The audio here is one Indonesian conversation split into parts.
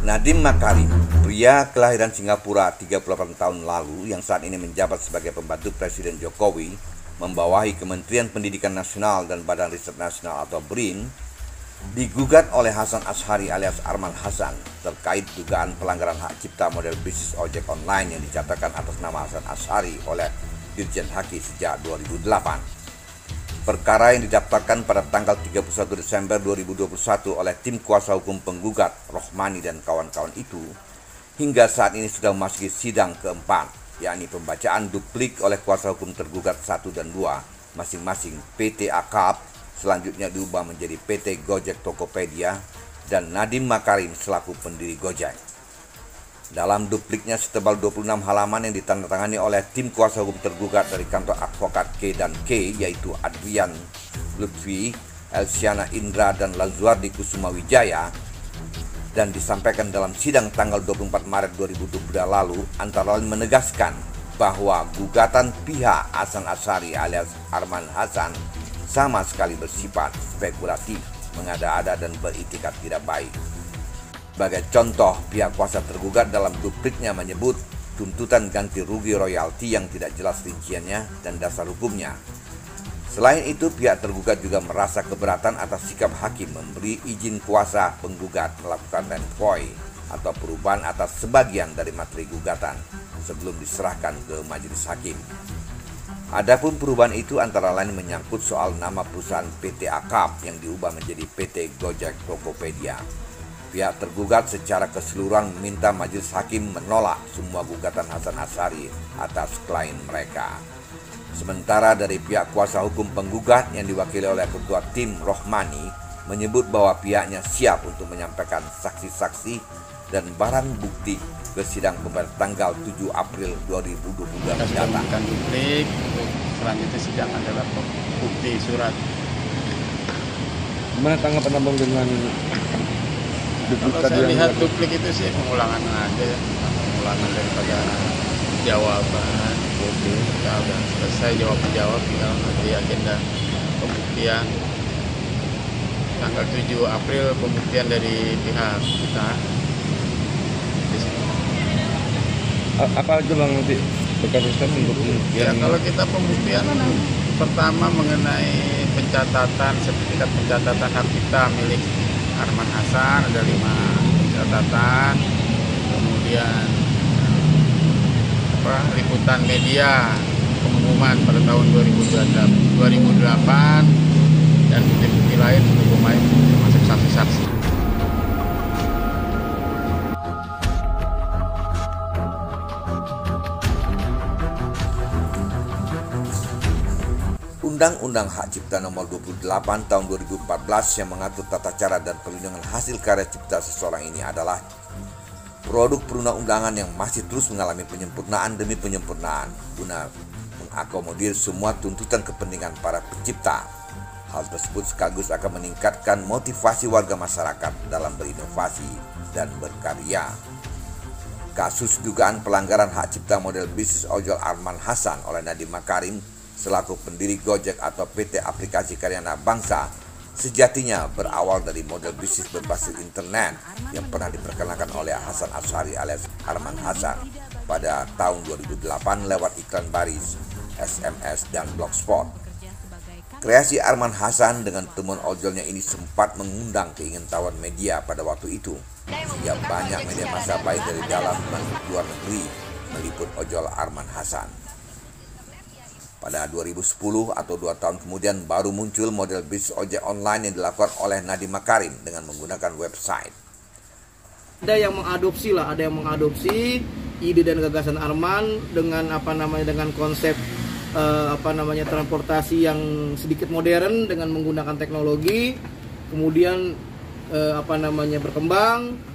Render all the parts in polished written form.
Nadiem Makarim, pria kelahiran Singapura 38 tahun lalu yang saat ini menjabat sebagai pembantu Presiden Jokowi, membawahi Kementerian Pendidikan Nasional dan Badan Riset Nasional atau BRIN, digugat oleh Hasan Asyhari alias Arman Hasan terkait dugaan pelanggaran hak cipta model bisnis ojek online yang dicatatkan atas nama Hasan Asyhari oleh Dirjen Haki sejak 2008. Perkara yang didaftarkan pada tanggal 31 Desember 2021 oleh tim kuasa hukum penggugat Rohmani dan kawan-kawan itu hingga saat ini sudah memasuki sidang keempat, yakni pembacaan duplik oleh kuasa hukum tergugat 1 dan 2 masing-masing PT Akap, selanjutnya diubah menjadi PT Gojek Tokopedia, dan Nadiem Makarim selaku pendiri Gojek. Dalam dupliknya setebal 26 halaman yang ditandatangani oleh tim kuasa hukum tergugat dari kantor advokat K dan K, yaitu Adrian Lutfi, Elsiana Indra, dan Lazuardi Kusuma Wijaya, dan disampaikan dalam sidang tanggal 24 Maret 2022 lalu, antara lain menegaskan bahwa gugatan pihak Hasan Asyhari alias Arman Hasan sama sekali bersifat spekulatif, mengada-ada, dan beritikat tidak baik. Sebagai contoh, pihak kuasa tergugat dalam dupliknya menyebut tuntutan ganti rugi royalti yang tidak jelas rinciannya dan dasar hukumnya. Selain itu, pihak tergugat juga merasa keberatan atas sikap hakim memberi izin kuasa penggugat melakukan renvoy atau perubahan atas sebagian dari materi gugatan sebelum diserahkan ke majelis hakim. Adapun perubahan itu antara lain menyangkut soal nama perusahaan PT Akap yang diubah menjadi PT Gojek Tokopedia. Pihak tergugat secara keseluruhan meminta majelis hakim menolak semua gugatan Hasan Asyhari atas klien mereka. Sementara dari pihak kuasa hukum penggugat yang diwakili oleh ketua tim Rohmani menyebut bahwa pihaknya siap untuk menyampaikan saksi-saksi dan barang bukti ke sidang pada tanggal 7 April 2022 mendatang. Duplik untuk selanjutnya sidang adalah bukti surat. Gimana tanggapan abang dengan kalau saya lihat duplik itu sih pengulangan aja ya, pengulangan daripada jawaban. Ya udah selesai jawab-menjawab, tinggal nanti agenda pembuktian tanggal 7 April, pembuktian dari pihak kita. Apa aja bang nanti berkaitan untuk pembuktian? Ya kalau kita pembuktian pertama mengenai pencatatan sertifikat pencatatan hak cipta milik Arman Hasan, ada 5 catatan, kemudian liputan media pengumuman pada tahun 2008 dan bukti-bukti lain untuk termasuk saksi-saksi. Undang-Undang Hak Cipta Nomor 28 Tahun 2014 yang mengatur tata cara dan perlindungan hasil karya cipta seseorang ini adalah produk perundang-undangan yang masih terus mengalami penyempurnaan demi penyempurnaan guna mengakomodir semua tuntutan kepentingan para pencipta. Hal tersebut sekaligus akan meningkatkan motivasi warga masyarakat dalam berinovasi dan berkarya. Kasus dugaan pelanggaran hak cipta model bisnis ojol Arman Hasan oleh Nadiem Makarim selaku pendiri Gojek atau PT Aplikasi Karya Anak Bangsa sejatinya berawal dari model bisnis berbasis internet yang pernah diperkenalkan oleh Hasan Asyhari alias Arman Hasan pada tahun 2008 lewat iklan baris, SMS, dan blogspot. Kreasi Arman Hasan dengan temuan ojolnya ini sempat mengundang keingintahuan media pada waktu itu, sehingga banyak media massa baik dari dalam dan luar negeri meliput ojol Arman Hasan. Pada 2010 atau 2 tahun kemudian baru muncul model bisnis ojek online yang dilakukan oleh Nadiem Makarim dengan menggunakan website. Ada yang mengadopsi ide dan gagasan Arman dengan dengan konsep transportasi yang sedikit modern dengan menggunakan teknologi, kemudian berkembang.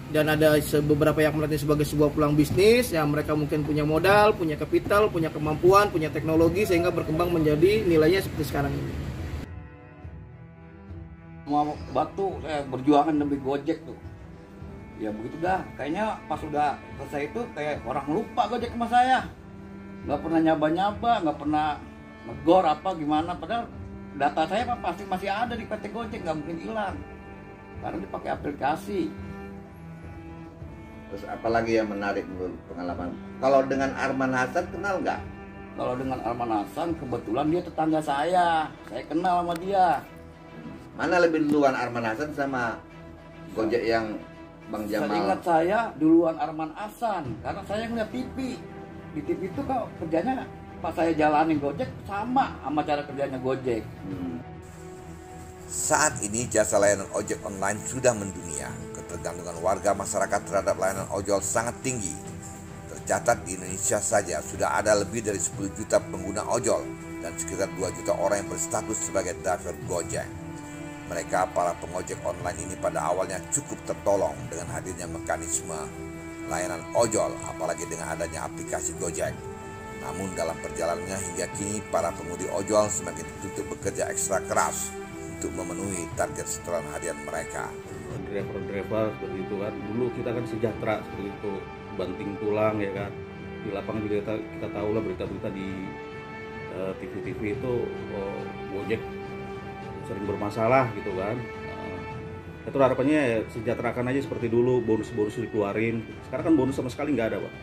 Dan ada beberapa yang melihatnya sebagai sebuah peluang bisnis yang mereka mungkin punya modal, punya kapital, punya kemampuan, punya teknologi sehingga berkembang menjadi nilainya seperti sekarang ini. Mau batu berjuangan demi Gojek tuh. Ya begitu dah. Kayaknya pas udah selesai itu kayak orang lupa Gojek sama saya. Nggak pernah nyaba-nyaba, nggak pernah negor apa gimana. Padahal data saya pasti masih ada di PT Gojek, nggak mungkin hilang. Karena dipakai aplikasi. Terus apalagi yang menarik menurut pengalaman? Kalau dengan Arman Hasan kenal nggak? Kalau dengan Arman Hasan kebetulan dia tetangga saya kenal sama dia. Mana lebih duluan Arman Hasan sama Gojek yang Bang Jamal? Seingat saya duluan Arman Hasan karena saya ngeliat TV. Di TV itu kok kerjanya pas saya jalanin Gojek sama cara kerjanya Gojek. Saat ini jasa layanan ojek online sudah mendunia. Ketergantungan warga masyarakat terhadap layanan ojol sangat tinggi. Tercatat di Indonesia saja sudah ada lebih dari 10 juta pengguna ojol dan sekitar 2 juta orang yang berstatus sebagai driver Gojek. Mereka para pengojek online ini pada awalnya cukup tertolong dengan hadirnya mekanisme layanan ojol, apalagi dengan adanya aplikasi Gojek. Namun dalam perjalanannya hingga kini para pengemudi ojol semakin dituntut bekerja ekstra keras untuk memenuhi target setoran harian mereka. Driver seperti itu kan, dulu kita kan sejahtera seperti itu, banting tulang ya kan. Di lapangan juga kita tahu lah berita-berita di TV-TV itu Gojek sering bermasalah gitu kan. Itu harapannya ya sejahterakan aja seperti dulu, bonus-bonus dikeluarin. Sekarang kan bonus sama sekali nggak ada, Pak.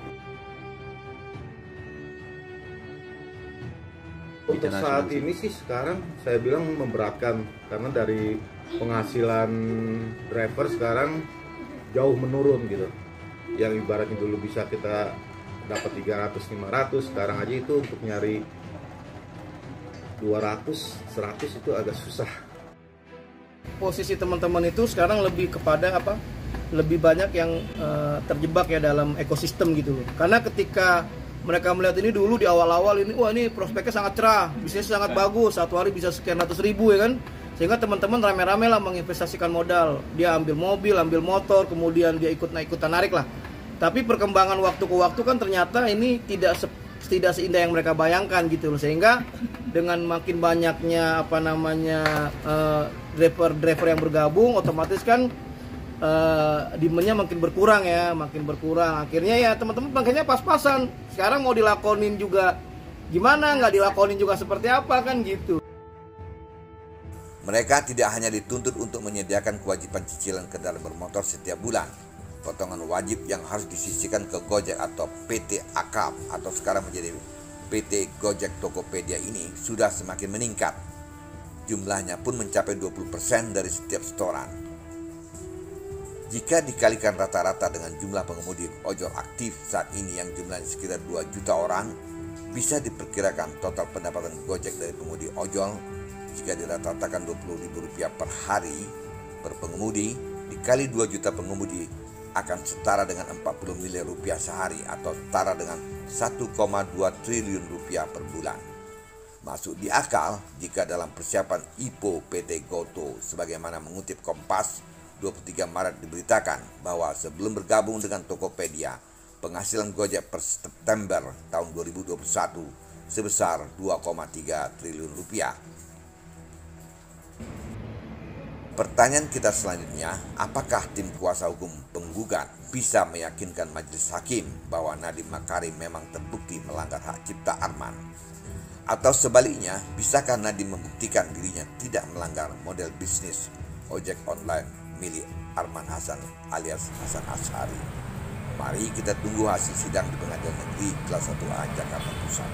Untuk saat ini sih sekarang saya bilang memberatkan karena dari penghasilan driver sekarang jauh menurun gitu. Yang ibaratnya dulu bisa kita dapat 300-500, sekarang aja itu untuk nyari 200-100 itu agak susah. Posisi teman-teman itu sekarang lebih kepada apa? Lebih banyak yang terjebak ya dalam ekosistem gitu loh. Karena ketika mereka melihat ini dulu di awal-awal ini, wah ini prospeknya sangat cerah, bisnis sangat bagus, satu hari bisa sekian ratus ribu ya kan. Sehingga teman-teman rame-rame lah menginvestasikan modal. Dia ambil mobil, ambil motor, kemudian dia ikutan narik lah. Tapi perkembangan waktu ke waktu kan ternyata ini tidak seindah yang mereka bayangkan gitu loh. Sehingga dengan makin banyaknya driver yang bergabung, otomatis kan demandnya makin berkurang. Akhirnya ya teman-teman makanya pas-pasan. Sekarang mau dilakonin juga gimana, nggak dilakonin juga seperti apa kan gitu. Mereka tidak hanya dituntut untuk menyediakan kewajiban cicilan kendaraan bermotor setiap bulan. Potongan wajib yang harus disisihkan ke Gojek atau PT Akap atau sekarang menjadi PT Gojek Tokopedia ini sudah semakin meningkat. Jumlahnya pun mencapai 20% dari setiap setoran. Jika dikalikan rata-rata dengan jumlah pengemudi ojol aktif saat ini yang jumlahnya sekitar 2 juta orang, bisa diperkirakan total pendapatan Gojek dari pengemudi ojol jika dirata-ratakan Rp20.000 per hari per pengemudi dikali 2 juta pengemudi akan setara dengan Rp40 miliar sehari atau setara dengan Rp1,2 triliun per bulan. Masuk di akal jika dalam persiapan IPO PT GoTo sebagaimana mengutip Kompas 23 Maret diberitakan bahwa sebelum bergabung dengan Tokopedia, penghasilan Gojek per September tahun 2021 sebesar Rp2,3 triliun. Pertanyaan kita selanjutnya, apakah tim kuasa hukum penggugat bisa meyakinkan majelis hakim bahwa Nadiem Makarim memang terbukti melanggar hak cipta Arman? Atau sebaliknya, bisakah Nadiem membuktikan dirinya tidak melanggar model bisnis ojek online milik Arman Hasan alias Hasan Asy'ari? Mari kita tunggu hasil sidang di Pengadilan Negeri Kelas 1A Jakarta Pusat.